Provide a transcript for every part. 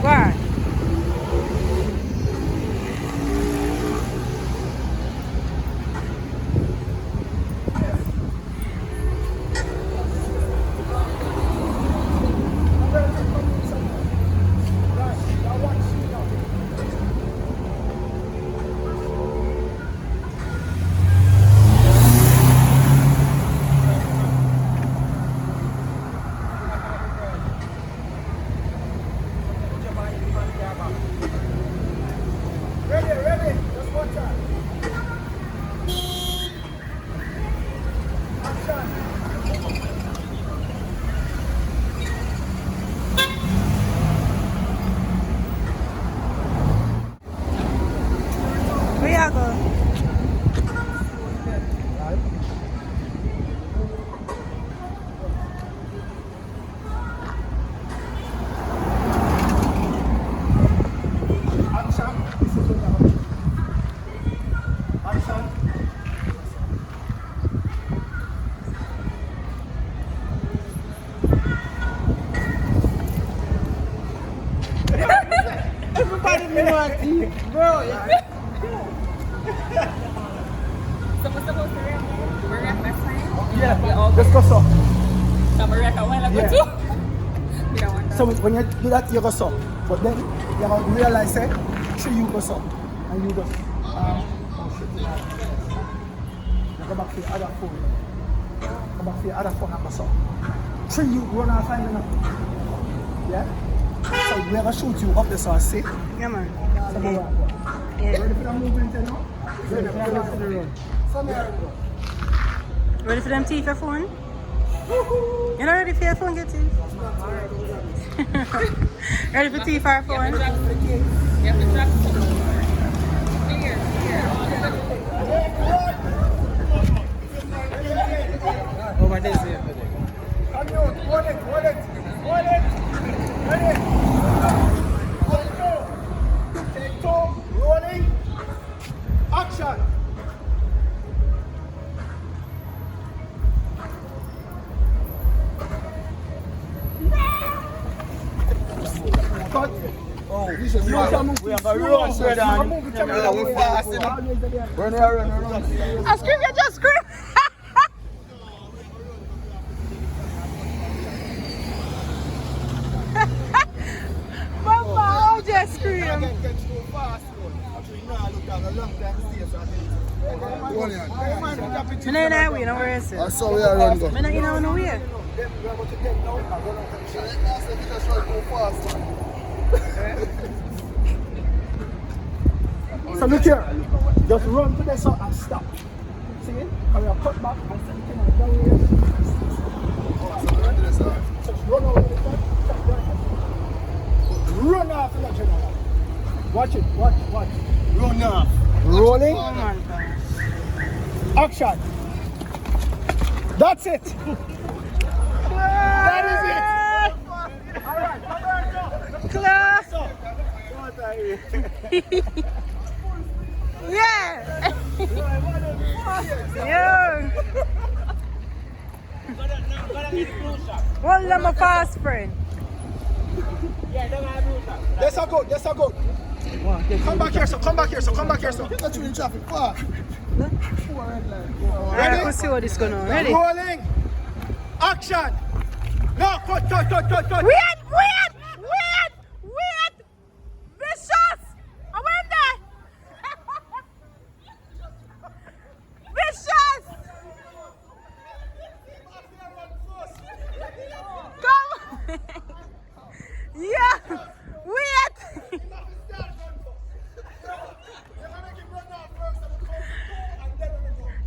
Go on. Ready. Just one time. Action. Where you go? Action. This is what I'm doing. Action. Everybody know it, bro. So we're supposed to react next time? Yeah. Just go so. So we react a while ago Yeah. too? We don't want that. So when you do that, you go so. But then you have to realize it. Sure you go so. And you go. Oh shit. You go back to your other phone. Go back to your other phone and go so. Sure you run out and find nothing. Yeah? So we ever shoot you up there so I see. Yeah, man. So go back. Yeah. Ready for the movement you know? Ready for the run. Some here we go. Ready for them teeth for phone? You're not ready for your phone, get teeth? Ready for teeth for phone? You have to drop it. Here. Over this here. Come on, hold it. Ready? Let's go. Take two, rolling. Action. Cut. Oh, this is You can move. we have a run, sir. can move the camera. We're fast. Run. I scream, you just scream! Mama, I'll just scream. I'm not in that way, no worries. I saw we are run go. I'm not in no way. So look here, just run to the side and stop. See it? And we'll cut back and send it down here. Just run over the front, stop running. Run off the general. Watch it, watch. Run off. Rolling. Oh, man. Action. That's it. That is it. All right, Class. Yeah. Yeah. Well, I'm a fast friend. That's a good. Come back here, so. Get that in traffic far. Alright, let's see what is going on. Ready? Rolling. Action. No, cut. Wait! Vicious! I went there! Vicious! Come! Yeah! Wait!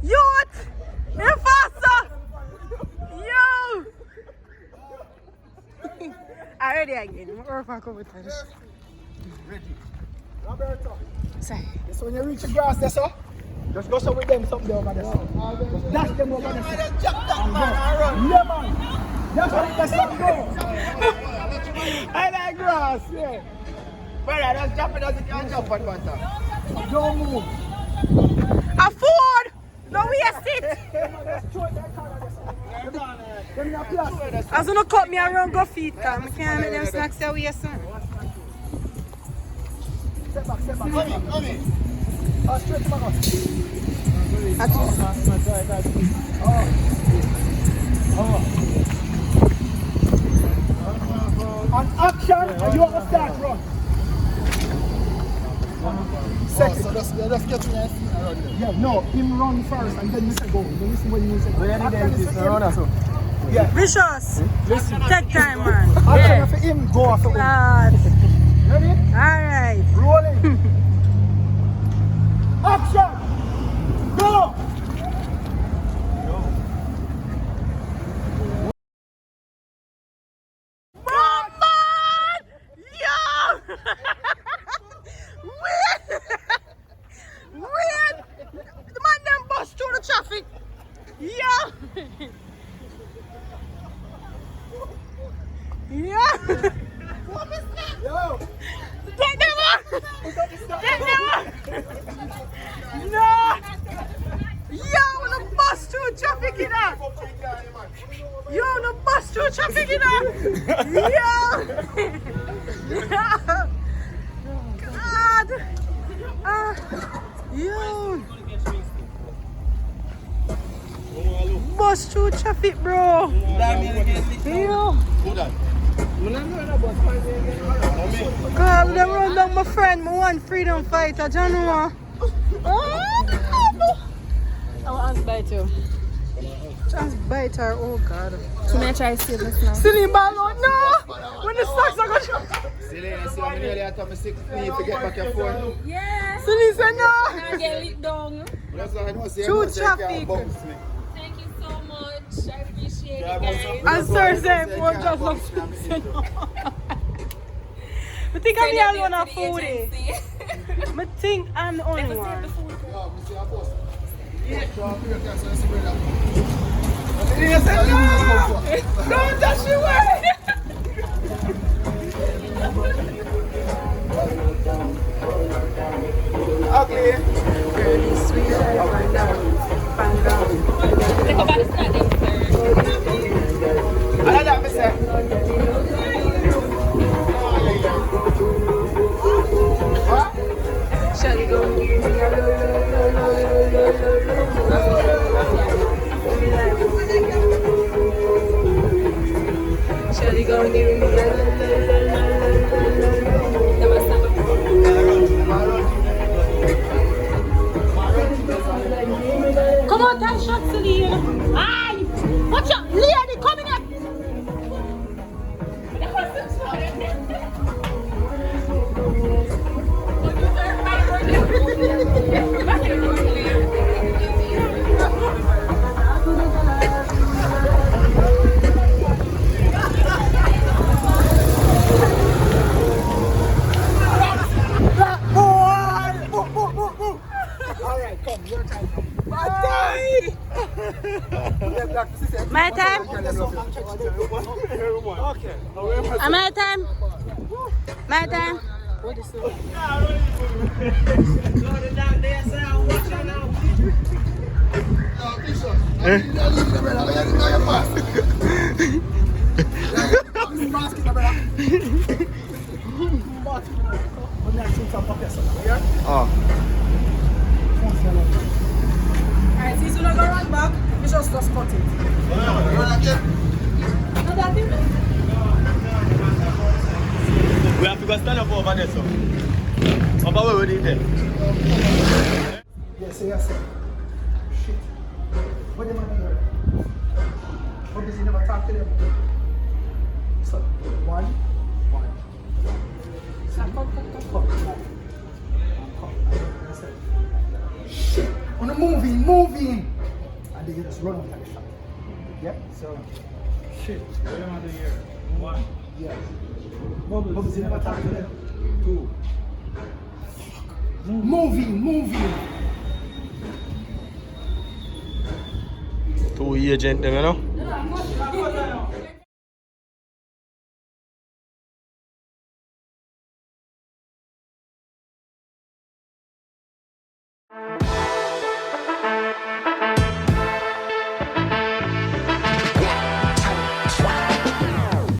Youth! You're faster! Yo! Already again. We're back over there. Roberto. Say. So when you reach the grass there, so, just go so with them something over there. So. Just dash them over there. So. Yeah, man. That's what that's how go. I like grass, yeah. Brother, just jump it as you can jump on one time. Don't move. A food! No waste it! Them in a plastic. I was gonna cut me around go feet, cause I can't make them snacks that way, son. Step back. Come in. Straight to my house. On action, and you have to start run. Second. So just get to your feet and run there. Yeah, no, him run first and then you say go. Then listen when you say go. Where the dentist run or so? Yeah. Vicious. Take time, man. Action for him, go after him. Lord. Ready? Alright. Rolling. Action! Go! Weird! The man them bust through the traffic. Yeah! Yeah! Yo! Take them on! Take them on! No! Yo, the bus through traffic in there! Yo, the bus through traffic in there! Yo! God! Yo! Bus through traffic, bro! Yo! God, them run down my friend, my one freedom fighter, do you know? I want to bite you. Just bite her, oh God. So may I try to save this now? Silly ball, no! When the stocks are going to... Silly, you see how many earlier I told me 6 need to get back your phone? Yeah. Silly said no! I get lit down. That's why I know, see, True I know, say, can't traffic. bounce me. Thank you so much. I appreciate Yeah, it, guys. And sir said, "What just love I think I'm the only one on food. I think I'm the only one. Yeah, we see our boss. Yeah. So, I'm here, so I see where that goes. Don't touch your way! Ugly. Really sweet, find out. Think about it, standing, sir. I like that, mister. Shall we go? Shall we go? Come on, take shots, Celine. Aye! Watch out! Lady, coming up! Alright, come, your time. My time? Okay. My time? My time? Alright, since you're not gonna run back, you just cut it. We have to go stand up over there, so. Papa, where would you there? Yes, yes, sir. Shit. What do you want to hear? What does he never talk to them? So, one. Shit. On the moving. And they just run out like a shot. Yeah? So, shit. What do you want to hear? One. Yeah. Bubbles, he never talk to them. Two. Moving. 2 agent them, you know?